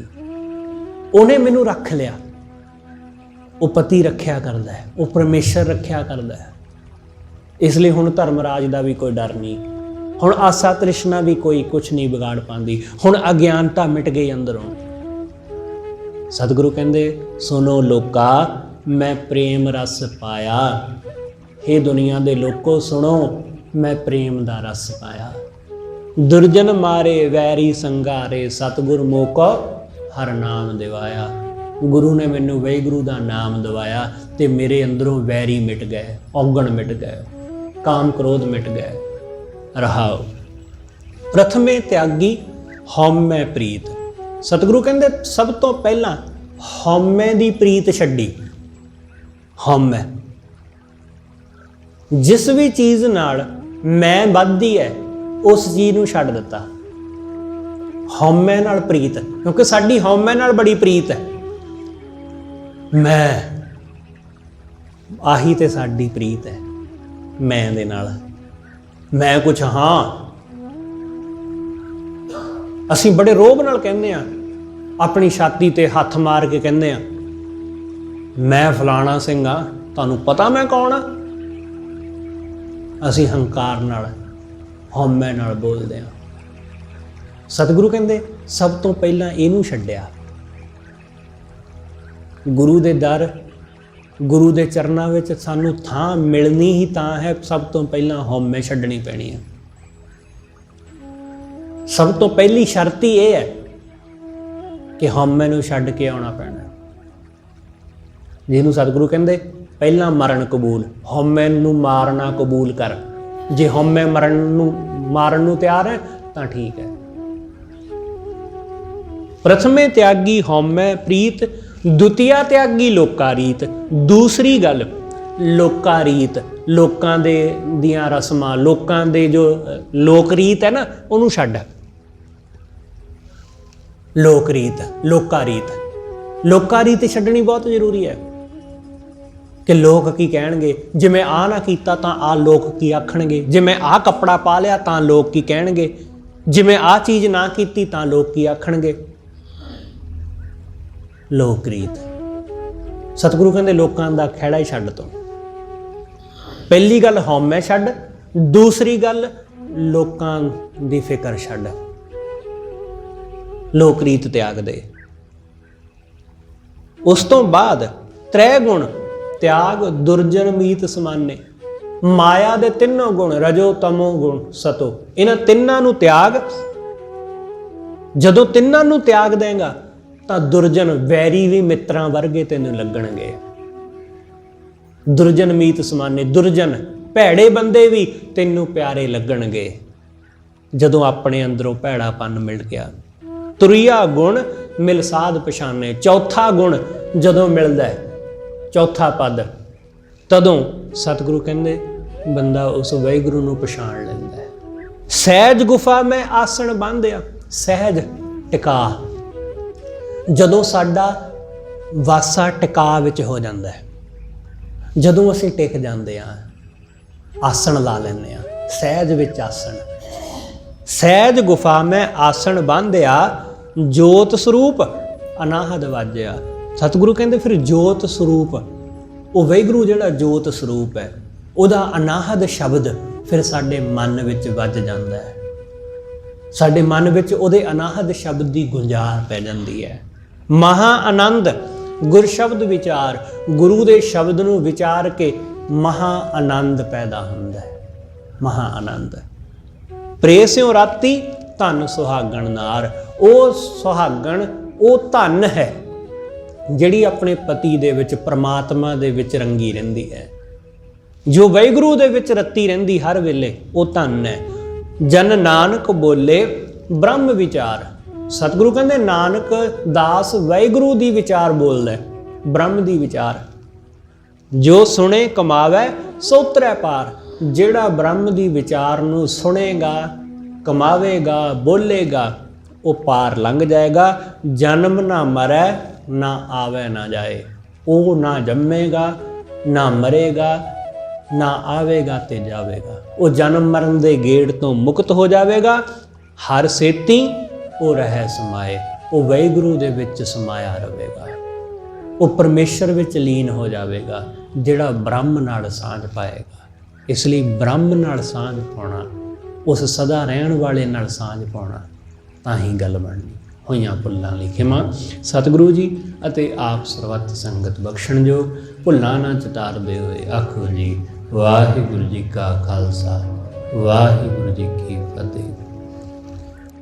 उन्हें मैनू रख लिया। वो पति रखिया करदा है, वो परमेश्वर रखिया करदा है। इसलिए हुण धर्मराज का भी कोई डर नहीं, हुण आसा तृष्णा भी कोई कुछ नहीं बिगाड़ पाती। हुण अज्ञानता मिट गई अंदरों। सतगुरु कहंदे, सुनो लोका मैं प्रेम रस पाया। हे दुनिया दे लोको सुनो, मैं प्रेम दा रस पाया। दुर्जन मारे वैरी संगारे, सतगुर मोको हर नाम दिवाया। गुरु ने मैनू वाहिगुरु दा नाम दवाया ते मेरे अंदरों वैरी मिट गए, औगण मिट गए, काम क्रोध मिट गए। रहाओ। प्रथमे त्यागी हौमै प्रीत। सतगुरु कहंदे सब तो पहला हौमै दी प्रीत छड्डी। हौमै, जिस भी चीज़ नाल मैं वधदी है उस चीज़ नूं छड्ड दित्ता। हौमै नाल प्रीत, क्योंकि साडी हौमै नाल बड़ी प्रीत है। मैं, आही ते साडी प्रीत है मैं दे नाल। मैं कुछ हाँ, असी बड़े रोब नाल कहने आ, अपनी छाती ते हथ मार के कहने आ, मैं फलाना सिंह हाँ, तुहानूं पता मैं कौन हाँ। असी हंकार नाल, हौमै नाल बोलदे आ। सतगुरु कहंदे सब तो पहला इहनूं छड्डिया। गुरु दे दर, गुरु दे चरनां विच सानूं थां मिलनी ही तां है, सब तो पहला हौमै छड्डनी पैनी है। सब तो पहली शर्त ही यह है कि हौमै नूं छड्ड के आउणा पैना। जिहनूं सतगुरु कहंदे पहला मरण कबूल, हौमै नूं मारना कबूल कर। जे हौमै मारन नूं तैयार है तां ठीक है। प्रथमे त्यागी हौमै प्रीत, द्वितीया त्यागी लोका रीत। दूसरी गल लोका रीत, लोकां दे दियां रस्मां, लोकां दे जो लोक रीत है ना, उहनूं छड्ड। लोक रीत, लोका रीत, लोका रीत छड्डनी बहुत जरूरी है। कि लोग की कहणगे, जे मैं आ ना कीता तां आ लोग की आखणगे, जे मैं आ कपड़ा पा लिया तां लोग की कहणगे, जे मैं आ चीज़ ना कीती तां लोग की आखणगे। लोक रीत। सतगुरु कहंदे लोकां दा खैड़ा ही छड्ड तूं। पहली गल हौमै छड्ड, दूसरी गल लोकां दी फिकर छड्ड। लोक रीत त्याग दे। उस तो बाद त्रै गुण त्याग दुर्जन मीत समाने। माया दे तीनों गुण, रजो तमो गुण सतो, इन्हां तिन्नां नूं त्याग। जदों तिन्नां नूं त्याग देंगा तां दुर्जन वैरी भी मित्रां वर्गे तैनूं लगणगे। दुर्जन मीत समाने, दुर्जन भैड़े बंदे भी तैनूं प्यारे लगणगे जदों अपने अंदरों भैड़ापन मिल गया। तुरिया गुण मिल साध पछाने। चौथा गुण जदों मिलदा है, चौथा पद, तदों सतगुरु कहंदे बंदा उस वाहिगुरू नूं पछाण लैंदा है। सहज गुफा मैं आसन बांधिया। सहज टिका, जदों साडा वासा टिका विच हो जाता है, जदों असीं टिक जाते हैं, आसन ला लैंदे आ। सहज विच आसन। सहज गुफा मैं आसन बांधिया, जोत स्वरूप अनाहद वाजिया। सतगुरु कहंदे फिर जोत स्वरूप, वो वाहिगुरू जिहड़ा जोत स्वरूप है, उहदा अनाहद शब्द फिर साडे मन विच वज जांदा है। साडे मन विच उहदे अनाहद शब्द की गुंजार पै जांदी है। महा आनंद ਗੁਰ ਸ਼ਬਦ ਵਿਚਾਰ, ਗੁਰੂ ਦੇ ਸ਼ਬਦ ਨੂੰ ਵਿਚਾਰ ਕੇ ਮਹਾ ਆਨੰਦ ਪੈਦਾ ਹੁੰਦਾ ਹੈ। ਮਹਾ ਆਨੰਦ। ਪ੍ਰੇਸਿਓ ਰਾਤੀ ਧਨ ਸੁਹਾਗਣ ਨਾਰ। ਉਹ ਸੁਹਾਗਣ, ਉਹ ਧਨ ਹੈ ਜਿਹੜੀ ਆਪਣੇ ਪਤੀ ਦੇ ਵਿੱਚ, ਪ੍ਰਮਾਤਮਾ ਦੇ ਵਿੱਚ ਰੰਗੀ ਰਹਿੰਦੀ ਹੈ, ਜੋ ਵਾਹਿਗੁਰੂ ਦੇ ਵਿੱਚ ਰੱਤੀ ਰਹਿੰਦੀ ਹਰ ਵੇਲੇ, ਉਹ ਧਨ ਹੈ। ਜਨ ਨਾਨਕ ਬੋਲੇ ਬ੍ਰਹਮ ਵਿਚਾਰ। ਸਤਿਗੁਰੂ ਕਹਿੰਦੇ ਨਾਨਕ ਦਾਸ ਵਾਹਿਗੁਰੂ ਦੀ ਵਿਚਾਰ ਬੋਲਦਾ, ਬ੍ਰਹਮ ਦੀ ਵਿਚਾਰ। ਜੋ ਸੁਣੇ ਕਮਾਵੇ ਸੋ ਉਤਰੈ ਪਾਰ। ਜਿਹੜਾ ਬ੍ਰਹਮ ਦੀ ਵਿਚਾਰ ਨੂੰ ਸੁਣੇਗਾ, ਕਮਾਵੇਗਾ, ਬੋਲੇਗਾ, ਉਹ ਪਾਰ ਲੰਘ ਜਾਏਗਾ। ਜਨਮ ਨਾ ਮਰੈ ਨਾ ਆਵੇ ਨਾ ਜਾਏ। ਉਹ ਨਾ ਜੰਮੇਗਾ, ਨਾ ਮਰੇਗਾ, ਨਾ ਆਵੇਗਾ ਤੇ ਜਾਵੇਗਾ। ਉਹ ਜਨਮ ਮਰਨ ਦੇ ਗੇੜ ਤੋਂ ਮੁਕਤ ਹੋ ਜਾਵੇਗਾ। ਹਰ ਸੇਤੀ ਉਹ ਰਹਿ ਸਮਾਏ। ਉਹ ਵਾਹਿਗੁਰੂ ਦੇ ਵਿੱਚ ਸਮਾਇਆ ਰਹੇਗਾ। ਉਹ ਪਰਮੇਸ਼ਰ ਵਿੱਚ ਲੀਨ ਹੋ ਜਾਵੇਗਾ, ਜਿਹੜਾ ਬ੍ਰਹਮ ਨਾਲ ਸਾਂਝ ਪਾਏਗਾ। ਇਸ ਲਈ ਬ੍ਰਹਮ ਨਾਲ ਸਾਂਝ ਪਾਉਣਾ, ਉਸ ਸਦਾ ਰਹਿਣ ਵਾਲੇ ਨਾਲ ਸਾਂਝ ਪਾਉਣਾ, ਤਾਂ ਹੀ ਗੱਲ ਬਣਨੀ। ਹੋਈਆਂ ਭੁੱਲਾਂ ਲਈ ਖਿਮਾ। ਸਤਿਗੁਰੂ ਜੀ ਅਤੇ ਆਪ ਸਰਬੱਤ ਸੰਗਤ ਬਖਸ਼ਣਯੋਗ। ਭੁੱਲਾਂ ਨਾ ਚਤਾਰਦੇ ਹੋਏ ਆਖੋ ਜੀ ਵਾਹਿਗੁਰੂ ਜੀ ਕਾ ਖਾਲਸਾ, ਵਾਹਿਗੁਰੂ ਜੀ ਕੀ ਫਤਿਹ।